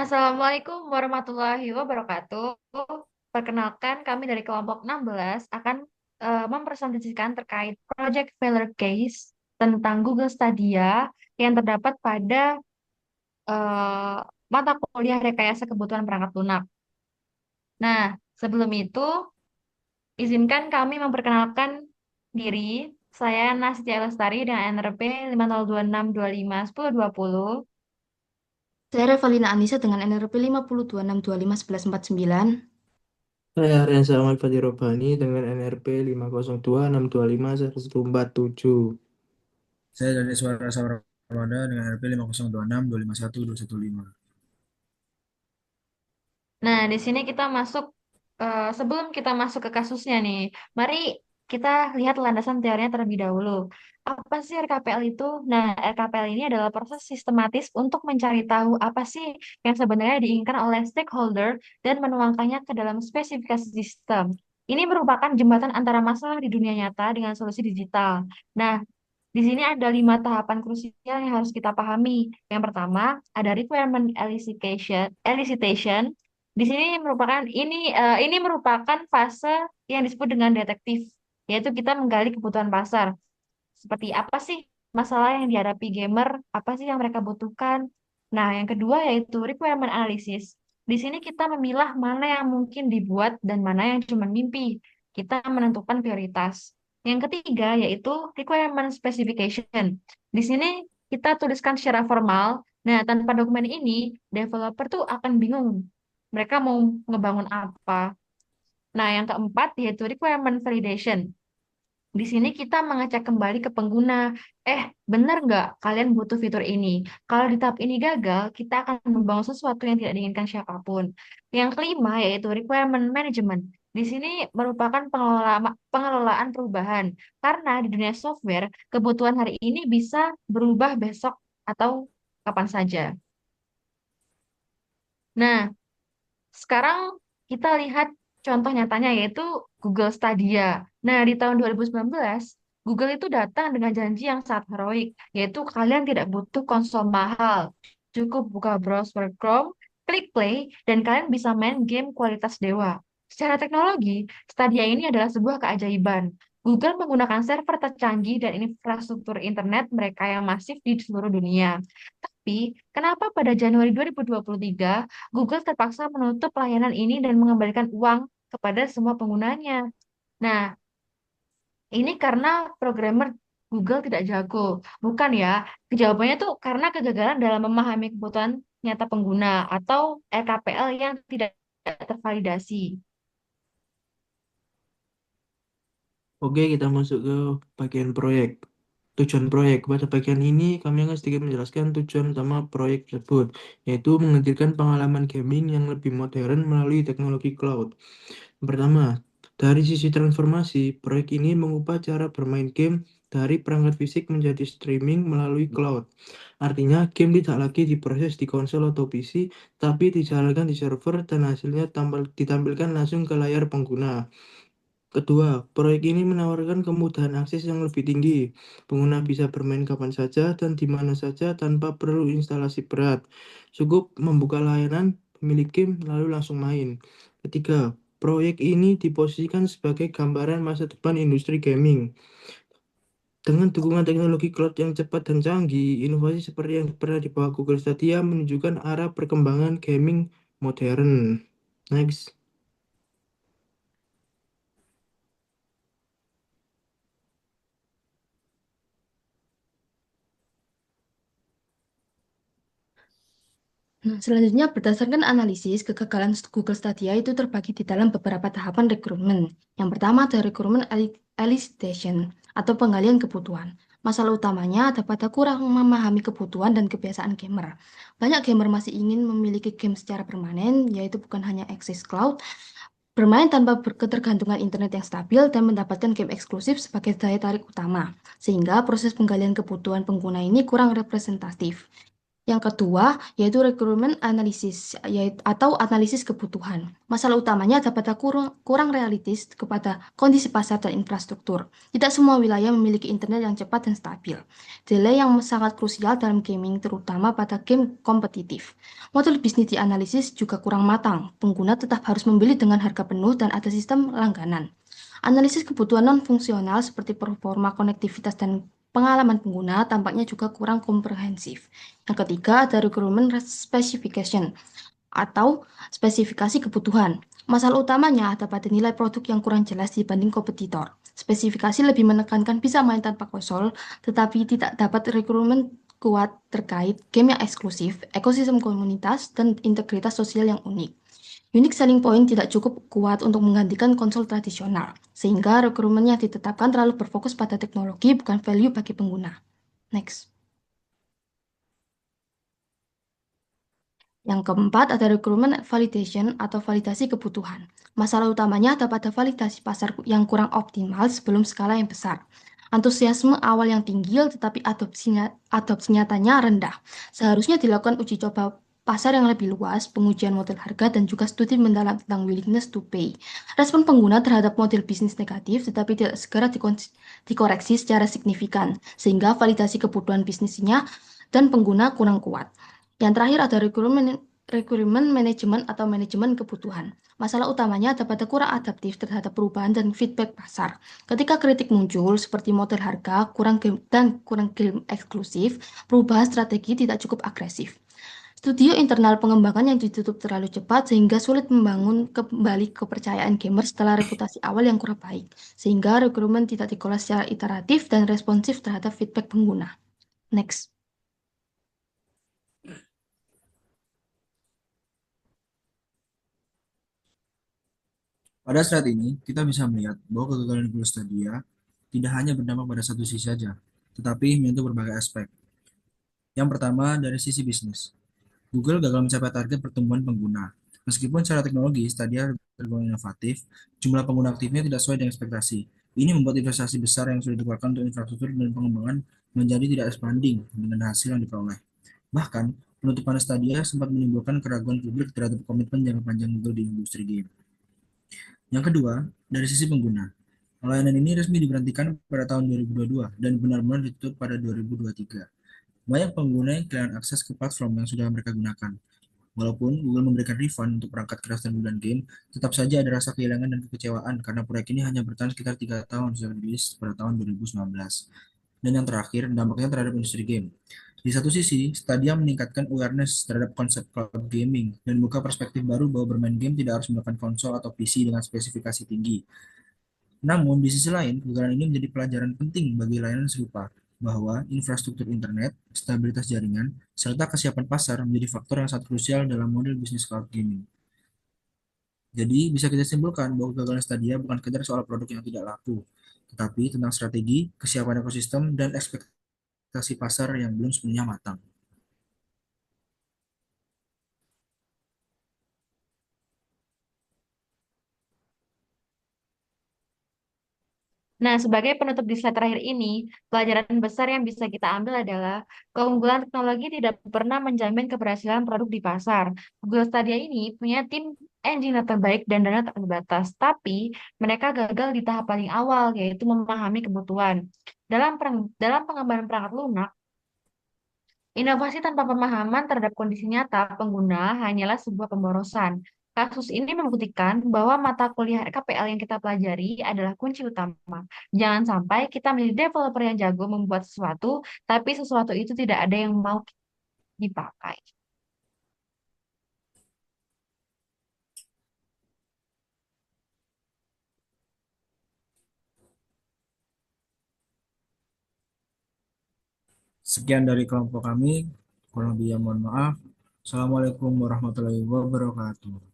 Assalamualaikum warahmatullahi wabarakatuh. Perkenalkan, kami dari kelompok 16 akan mempresentasikan terkait Project Failure Case tentang Google Stadia yang terdapat pada eh, mata kuliah rekayasa kebutuhan perangkat lunak. Nah, sebelum itu, izinkan kami memperkenalkan diri. Saya Nastya Lestari dengan NRP 5026251020. Saya Revalina Anissa dengan NRP 5026251149. Saya Aryansa Ahmad Fatih Robani dengan NRP 50262451147. Saya dari Suara Saurabada dengan RP 5026251215. Nah, di sini kita masuk, sebelum kita masuk ke kasusnya nih, mari kita lihat landasan teorinya terlebih dahulu. Apa sih RKPL itu? Nah, RKPL ini adalah proses sistematis untuk mencari tahu apa sih yang sebenarnya diinginkan oleh stakeholder dan menuangkannya ke dalam spesifikasi sistem. Ini merupakan jembatan antara masalah di dunia nyata dengan solusi digital. Nah, di sini ada 5 tahapan krusial yang harus kita pahami. Yang pertama, ada requirement elicitation. Di sini ini merupakan fase yang disebut dengan detektif, yaitu kita menggali kebutuhan pasar. Seperti apa sih masalah yang dihadapi gamer, apa sih yang mereka butuhkan. Nah, yang kedua yaitu requirement analysis. Di sini kita memilah mana yang mungkin dibuat dan mana yang cuma mimpi. Kita menentukan prioritas. Yang ketiga yaitu requirement specification. Di sini kita tuliskan secara formal. Nah, tanpa dokumen ini, developer tuh akan bingung. Mereka mau ngebangun apa. Nah, yang keempat yaitu requirement validation. Di sini kita mengecek kembali ke pengguna. Benar nggak kalian butuh fitur ini? Kalau di tahap ini gagal, kita akan membangun sesuatu yang tidak diinginkan siapapun. Yang kelima yaitu requirement management. Di sini merupakan pengelolaan perubahan. Karena di dunia software, kebutuhan hari ini bisa berubah besok atau kapan saja. Nah, sekarang kita lihat contoh nyatanya yaitu Google Stadia. Nah, di tahun 2019, Google itu datang dengan janji yang sangat heroik, yaitu kalian tidak butuh konsol mahal. Cukup buka browser Chrome, klik play, dan kalian bisa main game kualitas dewa. Secara teknologi, Stadia ini adalah sebuah keajaiban. Google menggunakan server tercanggih dan infrastruktur internet mereka yang masif di seluruh dunia. Tapi, kenapa pada Januari 2023 Google terpaksa menutup layanan ini dan mengembalikan uang kepada semua penggunanya? Nah, ini karena programmer Google tidak jago. Bukan ya, jawabannya tuh karena kegagalan dalam memahami kebutuhan nyata pengguna atau RKPL yang tidak tervalidasi. Oke, kita masuk ke bagian proyek. Tujuan proyek. Pada bagian ini, kami akan sedikit menjelaskan tujuan utama proyek tersebut, yaitu menghadirkan pengalaman gaming yang lebih modern melalui teknologi cloud. Pertama, dari sisi transformasi, proyek ini mengubah cara bermain game dari perangkat fisik menjadi streaming melalui cloud. Artinya, game tidak lagi diproses di konsol atau PC, tapi dijalankan di server dan hasilnya ditampilkan langsung ke layar pengguna. Kedua, proyek ini menawarkan kemudahan akses yang lebih tinggi. Pengguna bisa bermain kapan saja dan di mana saja tanpa perlu instalasi berat. Cukup membuka layanan pemilik game lalu langsung main. Ketiga, proyek ini diposisikan sebagai gambaran masa depan industri gaming. Dengan dukungan teknologi cloud yang cepat dan canggih, inovasi seperti yang pernah dibawa Google Stadia menunjukkan arah perkembangan gaming modern. Next. Nah, selanjutnya berdasarkan analisis, kegagalan Google Stadia itu terbagi di dalam beberapa tahapan rekrutmen. Yang pertama ada rekrutmen elicitation atau penggalian kebutuhan. Masalah utamanya ada pada kurang memahami kebutuhan dan kebiasaan gamer. Banyak gamer masih ingin memiliki game secara permanen, yaitu bukan hanya akses cloud, bermain tanpa ketergantungan internet yang stabil dan mendapatkan game eksklusif sebagai daya tarik utama, sehingga proses penggalian kebutuhan pengguna ini kurang representatif. Yang kedua, yaitu requirement analysis, atau analisis kebutuhan. Masalah utamanya dapat kurang realistis kepada kondisi pasar dan infrastruktur. Tidak semua wilayah memiliki internet yang cepat dan stabil. Delay yang sangat krusial dalam gaming, terutama pada game kompetitif. Model bisnis dianalisis juga kurang matang. Pengguna tetap harus membeli dengan harga penuh dan ada sistem langganan. Analisis kebutuhan non-fungsional seperti performa konektivitas dan pengalaman pengguna tampaknya juga kurang komprehensif. Yang ketiga, ada requirement specification atau spesifikasi kebutuhan. Masalah utamanya ada pada nilai produk yang kurang jelas dibanding kompetitor. Spesifikasi lebih menekankan bisa main tanpa konsol, tetapi tidak dapat requirement kuat terkait game yang eksklusif, ekosistem komunitas, dan integritas sosial yang unik. Unique selling point tidak cukup kuat untuk menggantikan konsol tradisional, sehingga rekrutmen yang ditetapkan terlalu berfokus pada teknologi bukan value bagi pengguna. Next. Yang keempat ada requirement validation atau validasi kebutuhan. Masalah utamanya ada pada validasi pasar yang kurang optimal sebelum skala yang besar. Antusiasme awal yang tinggi tetapi adopsi nyatanya rendah. Seharusnya dilakukan uji coba pasar yang lebih luas, pengujian model harga, dan juga studi mendalam tentang willingness to pay. Respon pengguna terhadap model bisnis negatif tetapi tidak segera dikoreksi secara signifikan, sehingga validasi kebutuhan bisnisnya dan pengguna kurang kuat. Yang terakhir ada requirement manajemen atau manajemen kebutuhan. Masalah utamanya ada pada kurang adaptif terhadap perubahan dan feedback pasar. Ketika kritik muncul seperti model harga, kurang game eksklusif, perubahan strategi tidak cukup agresif. Studio internal pengembangan yang ditutup terlalu cepat sehingga sulit membangun kembali kepercayaan gamer setelah reputasi awal yang kurang baik. Sehingga rekrutmen tidak dikelola secara iteratif dan responsif terhadap feedback pengguna. Next. Pada saat ini, kita bisa melihat bahwa kegagalan Google Stadia tidak hanya berdampak pada satu sisi saja, tetapi menyentuh berbagai aspek. Yang pertama, dari sisi bisnis. Google gagal mencapai target pertumbuhan pengguna. Meskipun secara teknologi Stadia tergolong inovatif, jumlah pengguna aktifnya tidak sesuai dengan ekspektasi. Ini membuat investasi besar yang sudah dikeluarkan untuk infrastruktur dan pengembangan menjadi tidak sebanding dengan hasil yang diperoleh. Bahkan, penutupan Stadia sempat menimbulkan keraguan publik terhadap komitmen jangka panjang Google di industri game. Yang kedua, dari sisi pengguna. Layanan ini resmi diberhentikan pada tahun 2022 dan benar-benar ditutup pada 2023. Banyak pengguna yang kehilangan akses ke platform yang sudah mereka gunakan. Walaupun Google memberikan refund untuk perangkat keras dan bulan game, tetap saja ada rasa kehilangan dan kekecewaan karena proyek ini hanya bertahan sekitar 3 tahun sejak rilis pada tahun 2019. Dan yang terakhir, dampaknya terhadap industri game. Di satu sisi, Stadia meningkatkan awareness terhadap konsep cloud gaming dan membuka perspektif baru bahwa bermain game tidak harus menggunakan konsol atau PC dengan spesifikasi tinggi. Namun, di sisi lain, kegagalan ini menjadi pelajaran penting bagi layanan serupa, bahwa infrastruktur internet, stabilitas jaringan, serta kesiapan pasar menjadi faktor yang sangat krusial dalam model bisnis cloud gaming. Jadi, bisa kita simpulkan bahwa kegagalan Stadia bukan sekedar soal produk yang tidak laku, tetapi tentang strategi, kesiapan ekosistem, dan ekspektasi pasar yang belum sepenuhnya matang. Nah, sebagai penutup di slide terakhir ini, pelajaran besar yang bisa kita ambil adalah keunggulan teknologi tidak pernah menjamin keberhasilan produk di pasar. Google Stadia ini punya tim engineer terbaik dan dana tak terbatas, tapi mereka gagal di tahap paling awal, yaitu memahami kebutuhan. Dalam pengembangan perangkat lunak, inovasi tanpa pemahaman terhadap kondisi nyata pengguna hanyalah sebuah pemborosan. Kasus ini membuktikan bahwa mata kuliah RKPL yang kita pelajari adalah kunci utama. Jangan sampai kita menjadi developer yang jago membuat sesuatu, tapi sesuatu itu tidak ada yang mau dipakai. Sekian dari kelompok kami, kurang lebih mohon maaf. Assalamualaikum warahmatullahi wabarakatuh.